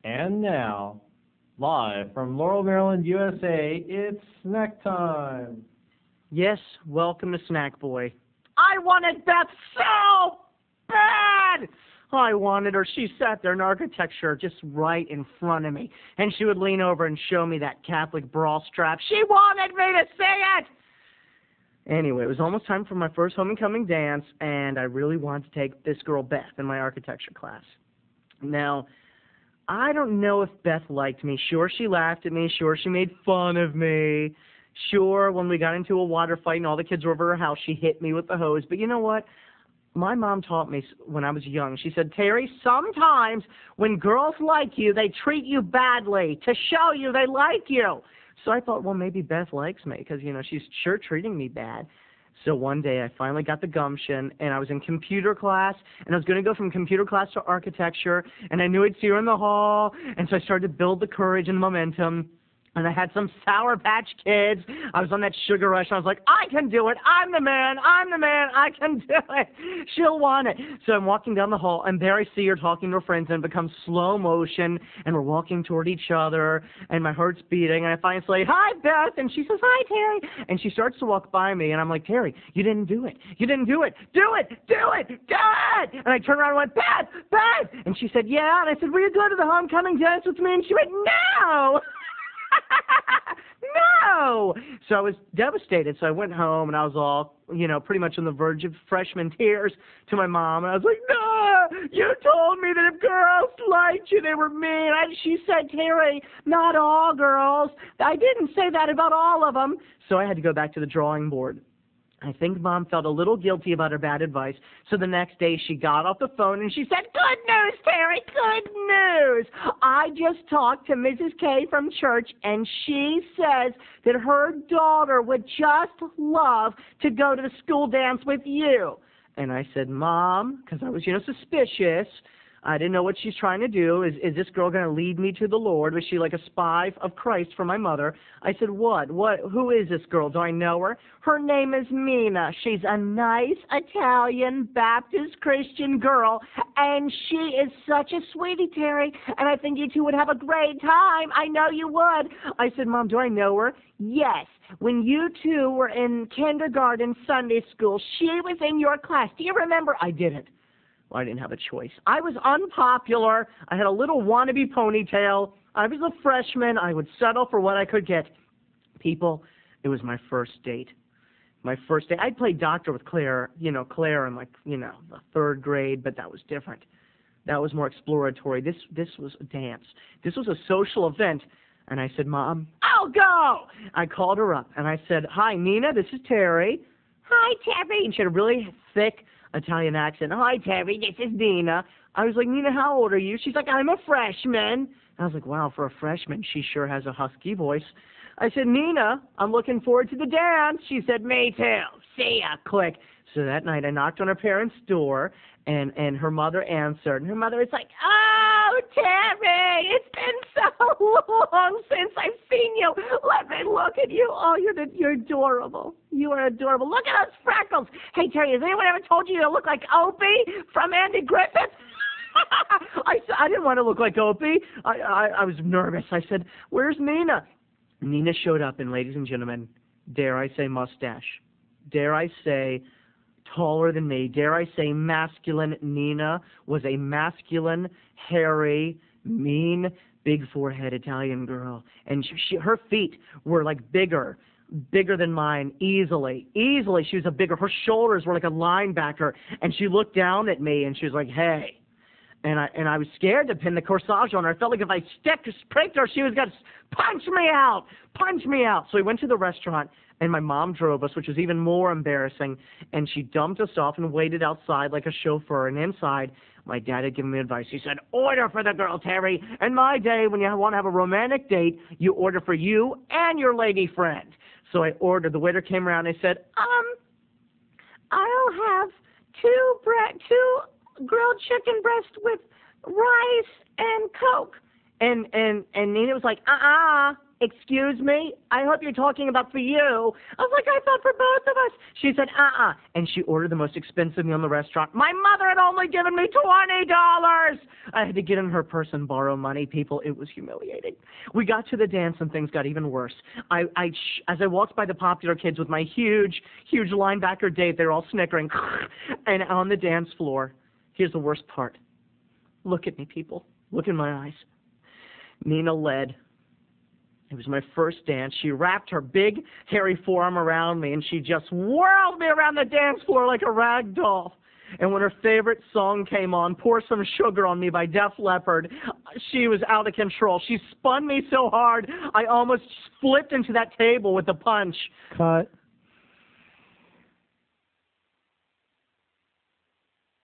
And now, live from Laurel, Maryland, USA, it's snack time. Yes, welcome to Snackboy. I wanted Beth so bad! I wanted her. She sat there in architecture just right in front of me, and she would lean over and show me that Catholic bra strap. She wanted me to see it! Anyway, it was almost time for my first homecoming dance, and I really wanted to take this girl Beth in my architecture class. Now, I don't know if Beth liked me. Sure, she laughed at me. Sure, she made fun of me. Sure, when we got into a water fight and all the kids were over her house, she hit me with the hose. But you know what? My mom taught me when I was young. She said, Terry, sometimes when girls like you, they treat you badly to show you they like you. So I thought, well, maybe Beth likes me because, you know, she's sure treating me bad. So one day I finally got the gumption, and I was in computer class, and I was going to go from computer class to architecture, and I knew I'd see her in the hall, and so I started to build the courage and momentum. And I had some Sour Patch Kids. I was on that sugar rush. I was like, I can do it. I'm the man. I'm the man. I can do it. She'll want it. So I'm walking down the hall, and there I see her talking to her friends, and it becomes slow motion, and we're walking toward each other, and my heart's beating, and I finally say, hi, Beth, and she says, hi, Terry, and she starts to walk by me, and I'm like, Terry, you didn't do it. You didn't do it. Do it. Do it. Do it. And I turned around and went, Beth, Beth, and she said, yeah, and I said, will you go to the homecoming dance with me? And she went, no. No! So I was devastated. So I went home, and I was all, you know, pretty much on the verge of freshman tears to my mom. And I was like, no! You told me that if girls liked you, they were mean. She said, Terry, not all girls. I didn't say that about all of them. So I had to go back to the drawing board. I think Mom felt a little guilty about her bad advice, so the next day she got off the phone and she said, good news, Terry, good news. I just talked to Mrs. K from church, and she says that her daughter would just love to go to the school dance with you. And I said, Mom, because I was, you know, suspicious. I didn't know what she's trying to do. Is this girl going to lead me to the Lord? Was she like a spy of Christ for my mother? I said, what? Who is this girl? Do I know her? Her name is Mina. She's a nice Italian Baptist Christian girl, and she is such a sweetie, Terry, and I think you two would have a great time. I know you would. I said, Mom, do I know her? Yes. When you two were in kindergarten Sunday school, she was in your class. Do you remember? I didn't. Well, I didn't have a choice. I was unpopular. I had a little wannabe ponytail. I was a freshman. I would settle for what I could get. People, it was my first date. My first date. I played doctor with Claire, in like, the third grade, but that was different. That was more exploratory. This was a dance. This was a social event. And I said, Mom, I'll go. I called her up, and I said, hi, Nina, this is Terry. Hi, Terry. And she had a really thick Italian accent. Hi, Terry, this is Nina. I was like, Nina, how old are you? She's like, I'm a freshman. I was like, wow, for a freshman, she sure has a husky voice. I said, Nina, I'm looking forward to the dance. She said, me too. See ya, click. So that night I knocked on her parents' door, and her mother answered. And her mother was like, oh, Terry, it's been so long since I've seen you. Let me look at you. Oh, you're adorable. You are adorable. Look at those freckles. Hey, Terry, has anyone ever told you look like Opie from Andy Griffith? I didn't want to look like Opie. I was nervous. I said, where's Nina? Nina showed up, and ladies and gentlemen, dare I say mustache, dare I say taller than me, dare I say masculine. Nina was a masculine, hairy, mean, big forehead Italian girl. And her feet were like bigger than mine, easily. She was her shoulders were like a linebacker. And she looked down at me and she was like, hey. And I was scared to pin the corsage on her. I felt like if I pricked her, she was going to punch me out. So we went to the restaurant, and my mom drove us, which was even more embarrassing. And she dumped us off and waited outside like a chauffeur. And inside, my dad had given me advice. He said, order for the girl, Terry. In my day, when you want to have a romantic date, you order for you and your lady friend. So I ordered. The waiter came around and I said, I'll have two grilled chicken breast with rice and Coke. And Nina was like, excuse me? I hope you're talking about for you. I was like, I thought for both of us. She said, and she ordered the most expensive meal in the restaurant. My mother had only given me $20. I had to get in her purse and borrow money, people. It was humiliating. We got to the dance and things got even worse. As I walked by the popular kids with my huge linebacker date, they were all snickering. And on the dance floor, here's the worst part. Look at me, people. Look in my eyes. Nina led. It was my first dance. She wrapped her big, hairy forearm around me, and she just whirled me around the dance floor like a rag doll. And when her favorite song came on, Pour Some Sugar on Me by Def Leppard, she was out of control. She spun me so hard, I almost flipped into that table with a punch. Cut.